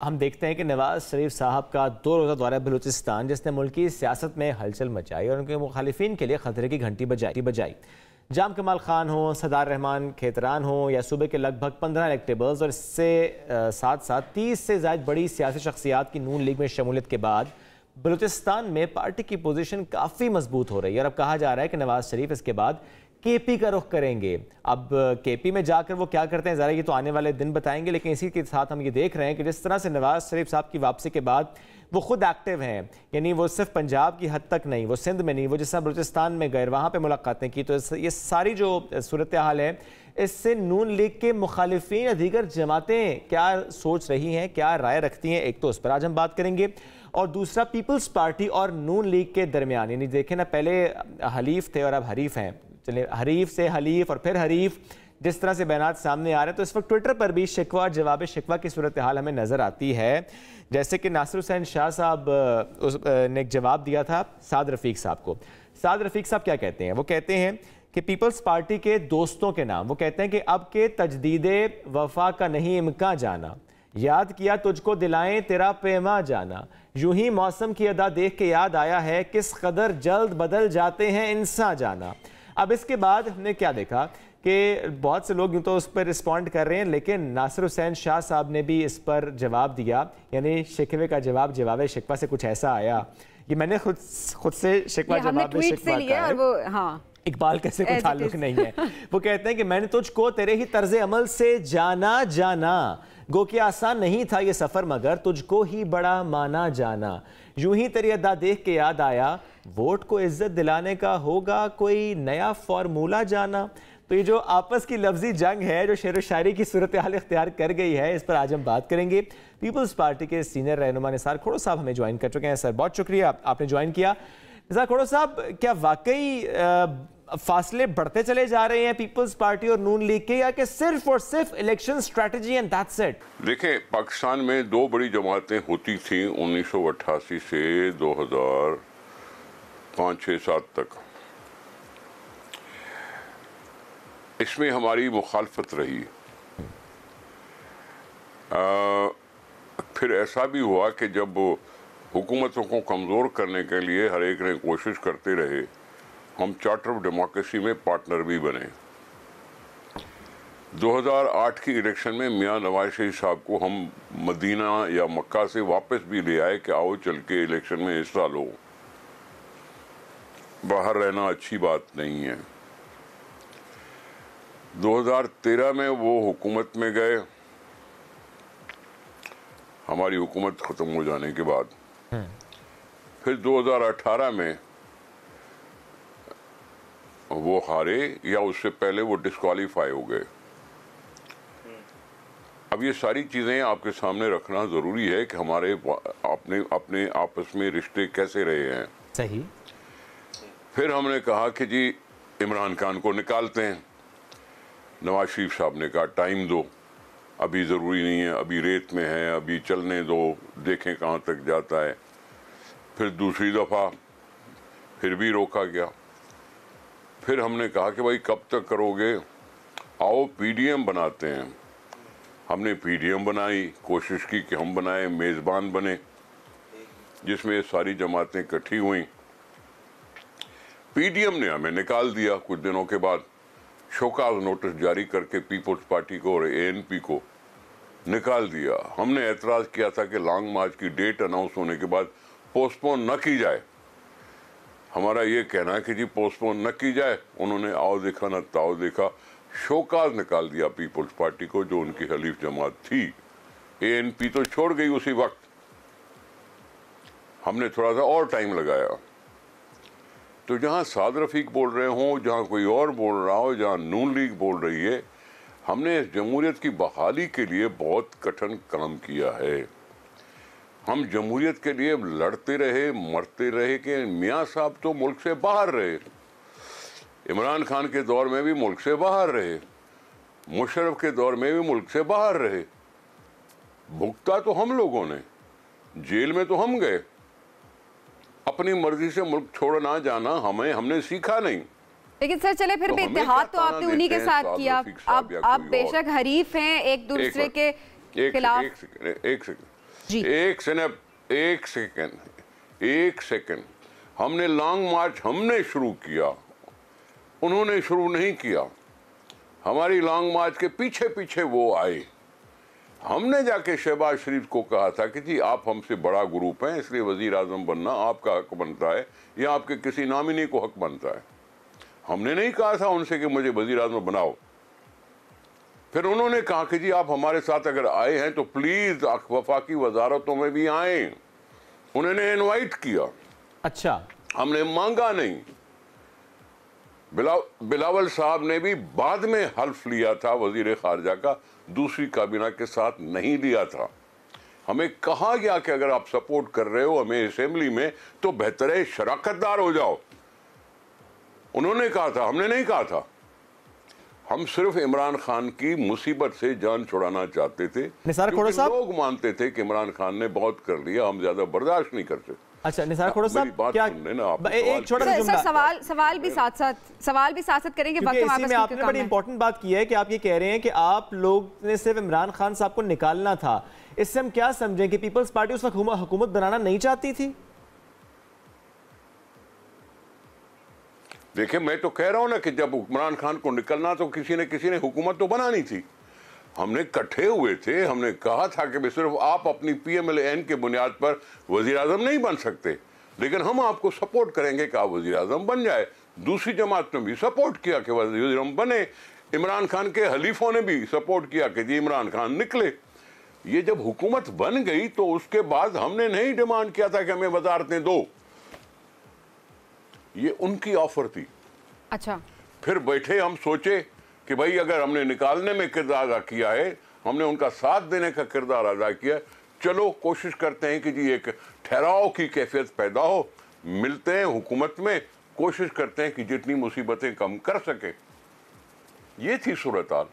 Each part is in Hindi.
हम देखते हैं कि नवाज शरीफ साहब का 2 रोज़ा दौरा बलूचिस्तान, जिसने मुल्की सियासत में हलचल मचाई और उनके मुखालिफिन के लिए खतरे की घंटी बजाई। जाम कमाल खान हो, सदार रहमान खेतरान हो या सूबे के लगभग 15 इलेक्टेबल्स और इससे साथ साथ 30 से ज़ायद बड़ी सियासी शख्सियात की नून लीग में शमूलियत के बाद बलूचिस्तान में पार्टी की पोजीशन काफ़ी मजबूत हो रही है और अब कहा जा रहा है कि नवाज शरीफ इसके बाद केपी का रुख करेंगे। अब केपी में जाकर वो क्या करते हैं ज़रा ये तो आने वाले दिन बताएंगे, लेकिन इसी के साथ हम ये देख रहे हैं कि जिस तरह से नवाज शरीफ साहब की वापसी के बाद वो खुद एक्टिव हैं, यानी वो सिर्फ पंजाब की हद तक नहीं, वो सिंध में नहीं, वो जिस तरह बलूचिस्तान में गए वहाँ पे मुलाकातें की, तो ये सारी जो सूरत हाल है इससे नून लीग के मुखालिफिन या दीगर जमातें क्या सोच रही हैं, क्या राय रखती हैं, एक तो उस पर आज हम बात करेंगे और दूसरा पीपल्स पार्टी और नून लीग के दरमियान, यानी देखें ना पहले हलीफ थे और अब हरीफ हैं, चलिए हरीफ से हलीफ और फिर हरीफ, जिस तरह से बयानात सामने आ रहे हैं तो इस वक्त ट्विटर पर भी शिकवा और जवाब शिकवा की सूरत हाल हमें नज़र आती है। जैसे कि नासिर हुसैन शाह साहब ने एक जवाब दिया था साद रफ़ीक साहब को। साद रफ़ीक साहब क्या कहते हैं? वो कहते हैं कि पीपल्स पार्टी के दोस्तों के नाम, वो कहते हैं कि अब के तजदीदे वफा का नहीं इम्कान जाना, याद किया तुझको दिलाएं तेरा पैमा जाना, यूं ही मौसम की अदा देख के याद आया है किस कदर जल्द बदल जाते हैं इंसान जाना। अब इसके बाद हमने क्या देखा कि बहुत से लोग यूँ तो उस पर रिस्पॉन्ड कर रहे हैं, लेकिन नासिर हुसैन शाह साहब ने भी इस पर जवाब दिया, यानी शिकवे का जवाब शिकवा से कुछ ऐसा आया। ये मैंने खुद से शिकवा जवाब शिकवा का है, वो हाँ इकबाल कैसे कोई ताल्लुक नहीं है। वो कहते हैं कि मैंने तुझको तेरे ही तर्ज अमल से जाना गो कि आसान नहीं था ये सफ़र मगर तुझको ही बड़ा माना जाना, यूं ही तेरी अदा देख के याद आया वोट को इज्जत दिलाने का होगा कोई नया फॉर्मूला जाना। तो ये जो आपस की लफ्जी जंग है जो शेर व शायरी की सूरत हाल इख्तियार कर गई है, इस पर आज हम बात करेंगे। पीपल्स पार्टी के सीनियर रहनुमा निसार खोड़ो साहब हमें ज्वाइन कर चुके हैं। सर बहुत शुक्रिया आपने ज्वाइन किया। निसार खोड़ो साहब, क्या वाकई फासले बढ़ते चले जा रहे हैं पीपल्स पार्टी और नून लीग के, या कि सिर्फ और सिर्फ election strategy and that's it? देखें, पाकिस्तान में 2 बड़ी जमातें होती थी 1988 से 2005-6-7 तक। इसमें हमारी मुखालफत रही। फिर ऐसा भी हुआ कि जब हुकूमतों को कमज़ोर करने के लिए हर एक ने कोशिश करते रहे, हम चार्टर ऑफ डेमोक्रेसी में पार्टनर भी बने। 2008 की इलेक्शन में मियां नवाज शरीफ साहब को हम मदीना या मक्का से वापस भी ले आए कि आओ चल के इलेक्शन में हिस्सा लो, बाहर रहना अच्छी बात नहीं है। 2013 में वो हुकूमत में गए, हमारी हुकूमत ख़त्म हो जाने के बाद। फिर 2018 में वो हारे या उससे पहले वो डिस्क्वालीफाई हो गए। अब ये सारी चीज़ें आपके सामने रखना ज़रूरी है कि हमारे अपने आपस में रिश्ते कैसे रहे हैं। सही। फिर हमने कहा कि जी इमरान खान को निकालते हैं। नवाज शरीफ साहब ने कहा टाइम दो, अभी ज़रूरी नहीं है, अभी रेत में है, अभी चलने दो, देखें कहाँ तक जाता है। फिर दूसरी दफ़ा फिर भी रोका गया। फिर हमने कहा कि भाई कब तक करोगे, आओ पीडीएम बनाते हैं। हमने पीडीएम बनाई, कोशिश की कि हम बनाए, मेज़बान बने, जिसमें सारी जमातें इकट्ठी हुई। पीडीएम ने हमें निकाल दिया। कुछ दिनों के बाद शोकाज नोटिस जारी करके पीपल्स पार्टी को और एएनपी को निकाल दिया। हमने एतराज़ किया था कि लॉन्ग मार्च की डेट अनाउंस होने के बाद पोस्टपोन न की जाए। हमारा ये कहना है कि जी पोस्टपोन न की जाए। उन्होंने आओ देखा न ताओ देखा, शोकाज निकाल दिया पीपल्स पार्टी को जो उनकी हलीफ जमात थी। एएनपी तो छोड़ गई उसी वक्त। हमने थोड़ा सा और टाइम लगाया। तो जहाँ साद रफ़ीक बोल रहे हों, जहाँ कोई और बोल रहा हो, जहाँ नून लीग बोल रही है, हमने इस जमहूरियत की बहाली के लिए बहुत कठिन काम किया है। हम जमहूरियत के लिए लड़ते रहे, मरते रहे कि मियाँ साहब तो मुल्क से बाहर रहे, इमरान खान के दौर में भी मुल्क से बाहर रहे, मुशर्रफ के दौर में भी मुल्क से बाहर रहे। भुगता तो हम लोगों ने, जेल में तो हम गए। अपनी मर्जी से मुल्क छोड़ ना जाना हमने सीखा नहीं। लेकिन सर चले फिर भी इत्तेहाद तो आपने उन्हीं के साथ किया। अब आप बेशक हरीफ हैं एक दूसरे के खिलाफ। एक सेकंड, एक सेकंड हमने लॉन्ग मार्च हमने शुरू किया, उन्होंने शुरू नहीं किया। हमारी लॉन्ग मार्च के पीछे पीछे वो आए। हमने जाके शहबाज शरीफ को कहा था कि जी आप हमसे बड़ा ग्रुप हैं, इसलिए वजीर आजम बनना आपका हक बनता है या आपके किसी नॉमिनी को हक बनता है। हमने नहीं कहा था उनसे कि मुझे वजीर आजम बनाओ। फिर उन्होंने कहा कि जी आप हमारे साथ अगर आए हैं तो प्लीज वफाकी वजारतों में भी आए। उन्होंने इनवाइट किया। अच्छा, हमने मांगा नहीं। बिलावल साहब ने भी बाद में हल्फ लिया था वजीर खारजा का, दूसरी काबीना के साथ नहीं लिया था। हमें कहा गया कि अगर आप सपोर्ट कर रहे हो हमें असेंबली में तो बेहतर है शराकतदार हो जाओ। उन्होंने कहा था, हमने नहीं कहा था। हम सिर्फ इमरान खान की मुसीबत से जान छुड़ाना चाहते थे। निसार खोड़ा साहब, लोग मानते थे कि इमरान खान ने बहुत कर लिया, हम ज्यादा बर्दाश्त नहीं करते। अच्छा निसार खोड़ा साहब, क्या एक छोटा सा जुमला, सवाल भी साथ साथ करेंगे। इसी में आपने बड़ी इंपॉर्टेंट बात की है कि आप ये कह रहे हैं कि आप लोग ने सिर्फ इमरान खान साहब को निकालना था। इससे हम क्या समझें कि पीपल्स पार्टी उस वक्त हुकूमत बनाना नहीं चाहती थी? देखिए मैं तो कह रहा हूं ना कि जब इमरान खान को निकलना तो किसी ने हुकूमत तो बनानी थी। हमने इकट्ठे हुए थे, हमने कहा था कि सिर्फ आप अपनी PMLN के बुनियाद पर वजीर आजम नहीं बन सकते, लेकिन हम आपको सपोर्ट करेंगे कि आप वजीर आजम बन जाए। दूसरी जमात ने भी सपोर्ट किया कि वजीर आजम बने। इमरान खान के हलीफों ने भी सपोर्ट किया कि जी इमरान खान निकले। ये जब हुकूमत बन गई तो उसके बाद हमने नहीं डिमांड किया था कि हमें वजारतें दो, ये उनकी ऑफर थी। अच्छा, फिर बैठे हम सोचे कि भाई अगर हमने निकालने में किरदार अदा किया है, हमने उनका साथ देने का किरदार अदा किया, चलो कोशिश करते हैं कि जी एक ठहराव की कैफियत पैदा हो, मिलते हैं हुकूमत में, कोशिश करते हैं कि जितनी मुसीबतें कम कर सके। ये थी सूरत हाल।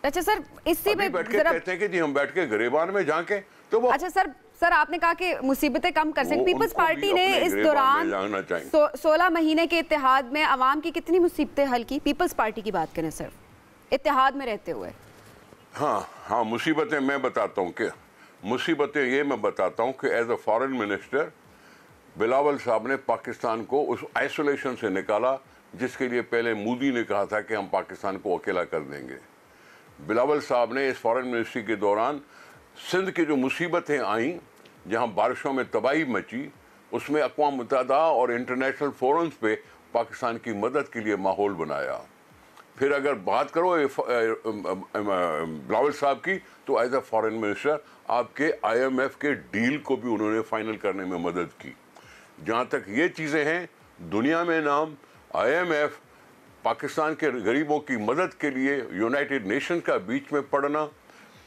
अच्छा सर, इसी में बैठ के कहते हैं कि जी हम बैठ के गिरेबान में जाके तो वो। अच्छा सर आपने कहा कि मुसीबतें कम कर सकते। पीपल्स पार्टी ने इस दौरान 16 महीने के इत्तेहाद में अवाम की कितनी मुसीबतें हल की? पीपल्स पार्टी की बात करें सर, इत्तेहाद में रहते हुए। हाँ मुसीबतें मैं बताता हूँ कि मुसीबतें ये मैं बताता हूँ कि as a foreign minister Bilawal साहब ने पाकिस्तान को उस आइसोलेशन से निकाला जिसके लिए पहले मोदी ने कहा था कि हम पाकिस्तान को अकेला कर देंगे। बिलावल साहब ने इस फॉरेन मिनिस्ट्री के दौरान सिंध की जो मुसीबतें आईं, जहाँ बारिशों में तबाही मची, उसमें अक़वाम मुत्तहिदा और इंटरनेशनल फोरम्स पे पाकिस्तान की मदद के लिए माहौल बनाया। फिर अगर बात करो बिलावल साहब की तो एज अ फॉरेन मिनिस्टर आपके IMF के डील को भी उन्होंने फाइनल करने में मदद की। जहाँ तक ये चीज़ें हैं, दुनिया में नाम IMF, पाकिस्तान के गरीबों की मदद के लिए यूनाइटेड नेशन का बीच में पढ़ना,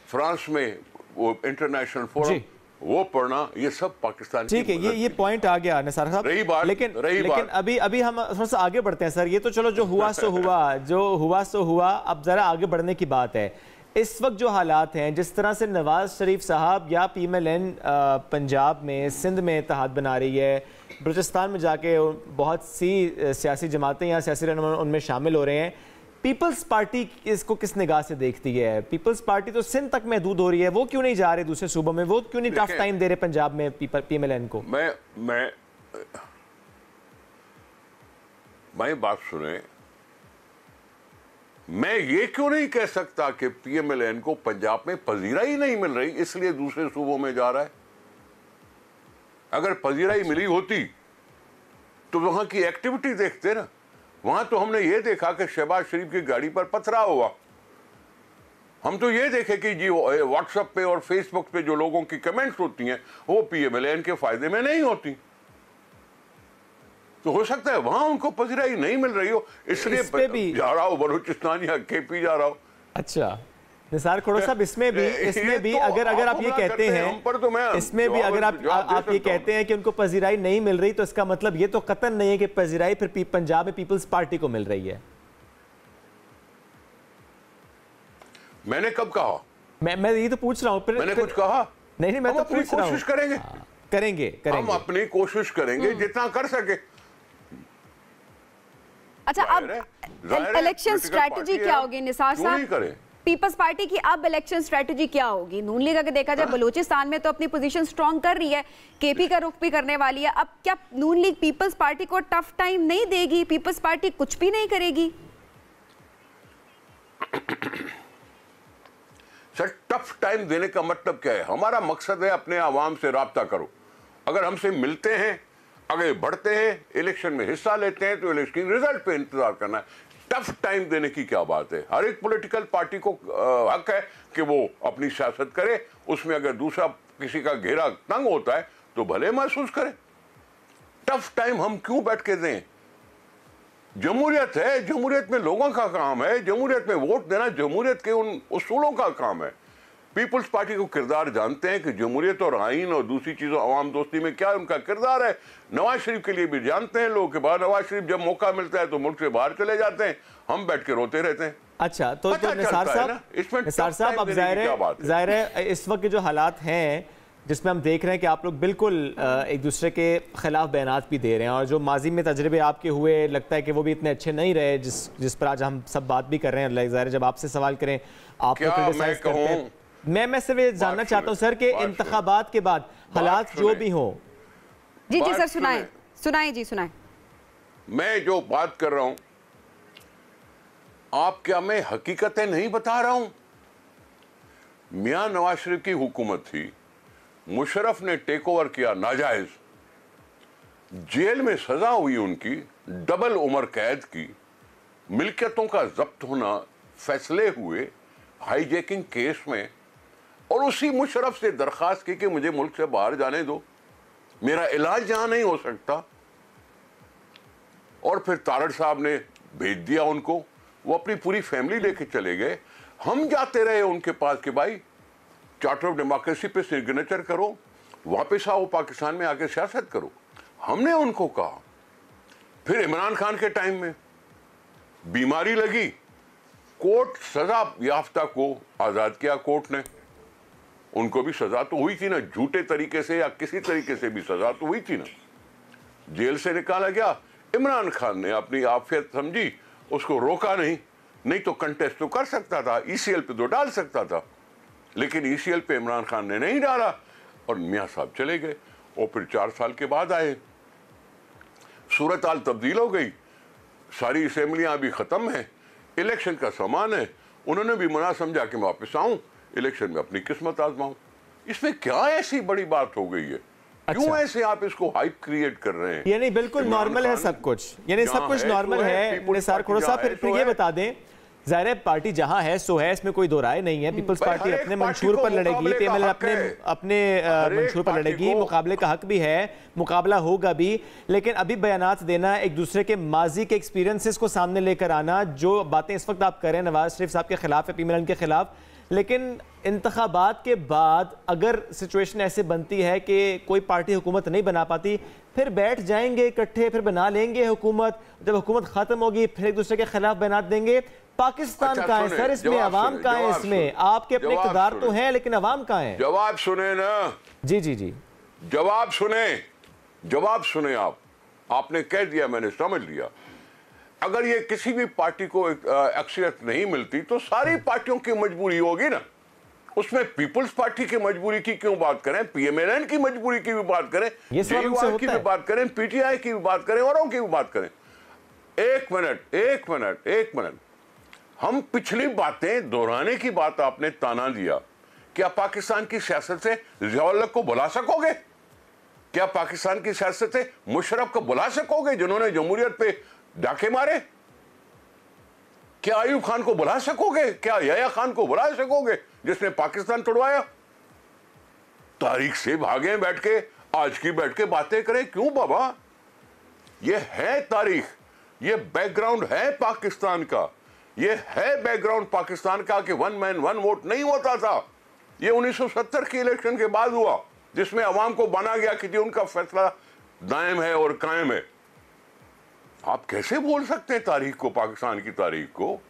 फ्रांस में वो इंटरनेशनल फोरम वो पढ़ना, ये सब पाकिस्तान। ठीक है, ये पॉइंट आ गया निसार साहब। लेकिन अभी हम थोड़ा सा आगे बढ़ते हैं सर। ये तो चलो जो हुआ सो हुआ, अब जरा आगे बढ़ने की बात है। इस वक्त जो हालात हैं, जिस तरह से नवाज शरीफ साहब या PMLN पंजाब में, सिंध में इत्तेहाद बना रही है, बलूचिस्तान में जाके बहुत सी सियासी जमातें या सियासी रहनुमा उनमें शामिल हो रहे हैं, पीपल्स पार्टी इसको किस निगाह से देखती है? पीपल्स पार्टी तो सिंध तक महदूद हो रही है, वो क्यों नहीं जा रहे दूसरे सूबों में? वो क्यों नहीं टफ टाइम दे रहे पंजाब में PMLN को? मैं बात सुने, मैं ये क्यों नहीं कह सकता कि PMLN को पंजाब में पजीराई नहीं मिल रही इसलिए दूसरे सूबों में जा रहा है। अगर पजीराई मिली होती तो वहां की एक्टिविटी देखते ना। वहां तो हमने ये देखा कि शहबाज शरीफ की गाड़ी पर पथराव हुआ। हम तो ये देखे कि जी व्हाट्सएप पे और फेसबुक पे जो लोगों की कमेंट्स होती हैं वो PMLN के फायदे में नहीं होती। तो हो सकता है वहां उनको पजीराई नहीं मिल रही हो, इसलिए जा रहा हो बलूचिस्तान या KP जा रहा हो। अच्छा निसार खोड़ा साहब, इसमें भी तो अगर आप ये कहते हैं, इसमें भी अगर आप ये कहते हैं कि उनको पजीराई नहीं मिल रही, तो इसका मतलब ये तो कतन नहीं है कि पजीराई फिर पंजाब में पीपल्स पार्टी को मिल रही है। मैंने कब कहा? मैं ये तो पूछ रहा हूँ। मैंने कुछ कहा नहीं, मैं तो पूछ रहा हूँ। कोशिश करेंगे, हम अपनी कोशिश करेंगे जितना कर सके। अच्छा, अब इलेक्शन स्ट्रेटजी क्या होगी निसार साहब? नहीं करें, पीपल्स पार्टी की अब इलेक्शन स्ट्रेटजी क्या होगी? नून लीग अगर देखा जाए बलूचिस्तान में तो अपनी पोजीशन स्ट्रांग कर रही है, केपी का रुख भी करने वाली है। अब क्या नून लीग पीपल्स पार्टी को टफ टाइम नहीं देगी? पीपल्स पार्टी कुछ भी नहीं करेगी? सर, टफ टाइम देने का मतलब क्या है? हमारा मकसद है अपने आवाम से राब्ता करो। अगर हमसे मिलते हैं, आगे बढ़ते हैं, इलेक्शन में हिस्सा लेते हैं, तो इलेक्शन रिजल्ट पे इंतजार करना है। टफ टाइम देने की क्या बात है? हर एक पॉलिटिकल पार्टी को हक है कि वो अपनी सियासत करे। उसमें अगर दूसरा किसी का घेरा तंग होता है तो भले महसूस करे। टफ टाइम हम क्यों बैठ के दें? जमहूरियत है, जमहूरियत में लोगों का काम है, जमहूरियत में वोट देना जमहूरियत के उन उसूलों का काम है। पीपल्स पार्टी को किरदार जानते हैं कि जमहूरियत और आइन और दूसरी चीज़ों अवाम दोस्ती में क्या उनका किरदार है। नवाज शरीफ के लिए भी जानते हैं लोग कि बाद नवाज शरीफ जब मौका मिलता है तो मुल्क से बाहर चले जाते हैं, हम बैठ के रोते रहते हैं। अच्छा, तो निसार साहब अब जाहिर है इस वक्त के जो हालात हैं जिसमें हम देख रहे हैं कि आप लोग बिल्कुल एक दूसरे के खिलाफ बयानात भी दे रहे हैं, और जो माजी में तजर्बे आपके हुए लगता है कि वो भी इतने अच्छे नहीं रहे जिस पर आज हम सब बात भी कर रहे हैं। जाहिर है जब आपसे सवाल करें आप लोग क्रिटिसाइज करते हैं। मैं सिर्फ ये जानना चाहता हूँ सर कि इंतखाबात के बाद हालात जो भी हो। जी जी सर, सुनाए जी, सुनाए। मैं जो बात कर रहा हूं, आप क्या मैं हकीकतें नहीं बता रहा हूं? मियां नवाज शरीफ की हुकूमत थी, मुशर्रफ ने टेक ओवर किया नाजायज, जेल में सजा हुई उनकी, डबल उम्र कैद की, मिल्कियतों का जब्त होना, फैसले हुए हाईजैकिंग केस में, और उसी मुशर्रफ से दरखास्त की कि मुझे मुल्क से बाहर जाने दो, मेरा इलाज यहां नहीं हो सकता। और फिर तारड़ साहब ने भेज दिया उनको, वो अपनी पूरी फैमिली लेके चले गए। हम जाते रहे उनके पास कि भाई चार्टर ऑफ डेमोक्रेसी पे सिग्नेचर करो, वापस आओ पाकिस्तान में आके सियासत करो। हमने उनको कहा। फिर इमरान खान के टाइम में बीमारी लगी, कोर्ट सजा याफ्ता को आजाद किया कोर्ट ने। उनको भी सजा तो हुई थी ना, झूठे तरीके से या किसी तरीके से भी सजा तो हुई थी ना। जेल से निकाला गया, इमरान खान ने अपनी आफियत समझी, उसको रोका नहीं तो कंटेस्ट तो कर सकता था, ईसीएल पे तो डाल सकता था, लेकिन ईसीएल पे इमरान खान ने नहीं डाला और मियां साहब चले गए। और फिर 4 साल के बाद आए, सूरत हाल तब्दील हो गई, सारी असेंबलियां भी खत्म है, इलेक्शन का सामान है। उन्होंने भी मना समझा कि मैं वापस आऊं, इलेक्शन में अपनी किस्मत आजमाऊं। इसमें क्या ऐसी बड़ी बात हो गई है? क्यों ऐसे आप इसको हाइप क्रिएट कर रहे हैं? यानी बिल्कुल नॉर्मल है सब कुछ, यानी सब कुछ नॉर्मल है। निसार खोड़ा फिर ये बता दें, ज़ाहिर है पार्टी जहां है सो है, इसमें कोई दो राय नहीं है। पीपल्स पार्टी अपने मंशूर पर लड़ेगी, पीएमएल अपने मंशूर पर लड़ेगी, मुकाबले का हक भी है, मुकाबला होगा भी। लेकिन अभी बयानात देना, एक दूसरे के माजी के एक्सपीरियंसेस को सामने लेकर आना, जो बातें इस वक्त आप कर रहे हैं नवाज शरीफ साहब के खिलाफ है, पीएमएल के खिलाफ, लेकिन इंतखाबात के बाद अगर सिचुएशन ऐसे बनती है कि कोई पार्टी हुकूमत नहीं बना पाती, फिर बैठ जाएंगे इकट्ठे, फिर बना लेंगे हुकूमत। जब हुकूमत खत्म होगी फिर एक दूसरे के खिलाफ बयानात देंगे। पाकिस्तान का है सर, इसमें अवाम का है, इसमें आपके अपने इक़्तिदार तो हैं लेकिन अवाम का है। जवाब सुने ना, जी जी जी, जवाब सुने आपने कह दिया, मैंने समझ लिया। अगर ये किसी भी पार्टी को अक्सरियत नहीं मिलती तो सारी पार्टियों की मजबूरी होगी ना। उसमें पीपल्स पार्टी की मजबूरी की क्यों बात करें, पीएमएल की मजबूरी की भी बात करें, जेयूआर की भी बात करें, पीटीआई की भी बात करें, औरों की भी बात करें। एक मिनट, हम पिछली बातें दोहराने की बात आपने ताना दिया। क्या पाकिस्तान की सियासत से ज़िया-उल-हक को बुला सकोगे? क्या पाकिस्तान की सियासत से मुशर्रफ को बुला सकोगे जिन्होंने जमहूरियत पे डाके मारे? क्या आयूब खान को बुला सकोगे? क्या याया खान को बुला सकोगे जिसने पाकिस्तान तोड़वाया? तारीख से भागे बैठ के, आज की बैठ के बातें करें क्यों बाबा? ये है तारीख, ये बैकग्राउंड है पाकिस्तान का, ये है बैकग्राउंड पाकिस्तान का कि 1 मैन 1 वोट नहीं होता था। ये 1970 की इलेक्शन के बाद हुआ, जिसमें अवाम को बना गया कि उनका फैसला दायम है और कायम है। आप कैसे बोल सकते हैं तारीख को, पाकिस्तान की तारीख को?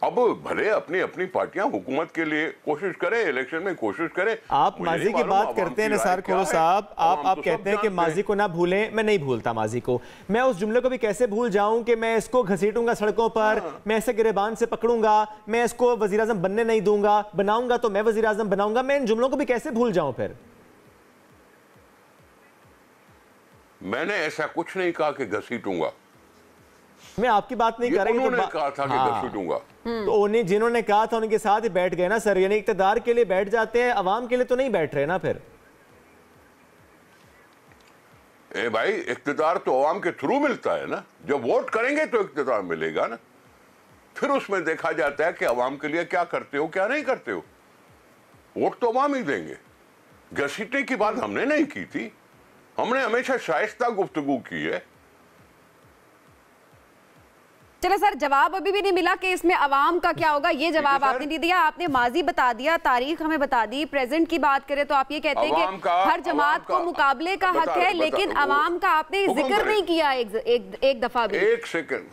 अब भले अपनी अपनी पार्टियां हुकूमत के लिए कोशिश करें, इलेक्शन में कोशिश करें। आप माजी की बात करते हैं निसार खोरो साहब, आप कहते हैं कि माजी को ना भूलें। मैं नहीं भूलता माजी को। मैं उस जुमले को भी कैसे भूल जाऊं कि मैं इसको घसीटूंगा सड़कों पर, मैं इसे गिरेबान से पकड़ूंगा, मैं इसको वजीर आजम बनने नहीं दूंगा, बनाऊंगा तो मैं वजीर आजम बनाऊंगा। मैं इन जुमलों को भी कैसे भूल जाऊं फिर? मैंने ऐसा कुछ नहीं कहा कि घसीटूंगा। मैं आपकी बात नहीं कर रही। उन्होंने कहा था कि घसीटूंगा। तो उन्हें जिन्होंने कहा था उनके साथ ही बैठ गए ना सर। यानी इक़्तिदार के लिए बैठ जाते हैं, अवाम के लिए तो नहीं बैठ रहे ना फिर। ए भाई, इक़्तिदार तो अवाम के थ्रू मिलता है ना। जब वोट करेंगे तो इक़्तिदार मिलेगा ना। फिर उसमें देखा जाता है कि अवाम के लिए क्या करते हो क्या नहीं करते हो। वोट तो अवाम ही देंगे। घसीटने की बात हमने नहीं की थी। हमने हमेशा शाइस्ता गुफ्तगू की है। चलो सर, जवाब अभी भी नहीं मिला कि इसमें अवाम का क्या होगा। ये जवाब आपने नहीं दिया। आपने माजी बता दिया, तारीख हमें बता दी। प्रेजेंट की बात करें तो आप ये कहते हैं कि हर जमात को मुकाबले का हक है, लेकिन अवाम का आपने जिक्र नहीं किया एक दफा भी। एक सेकंड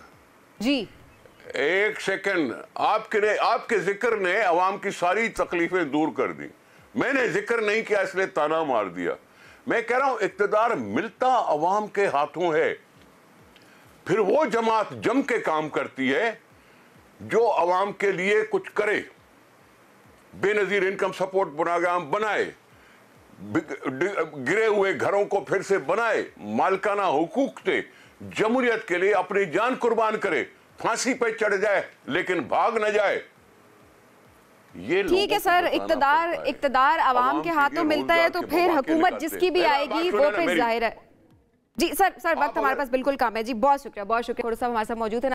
जी, एक सेकंड। आपके जिक्र ने अवाम की सारी तकलीफें दूर कर दी। मैंने जिक्र नहीं किया इसलिए ताना मार दिया। मैं कह रहा हूं इक़्तिदार मिलता अवाम के हाथों है। फिर वो जमात जम के काम करती है जो अवाम के लिए कुछ करे। बेनजीर इनकम सपोर्ट प्रोग्राम बनाए, गिरे हुए घरों को फिर से बनाए, मालिकाना हुकूक दे, जमहूरियत के लिए अपनी जान कुर्बान करे, फांसी पे चढ़ जाए लेकिन भाग न जाए। ये ठीक है सर, इक़्तिदार अवाम के हाथों मिलता है तो फिर हुकूमत जिसकी भी आएगी वो फिर जाहिर है। जी सर, वक्त हमारे पास बिल्कुल कम है। जी बहुत शुक्रिया, थोड़ा सा हमारे साथ मौजूद है।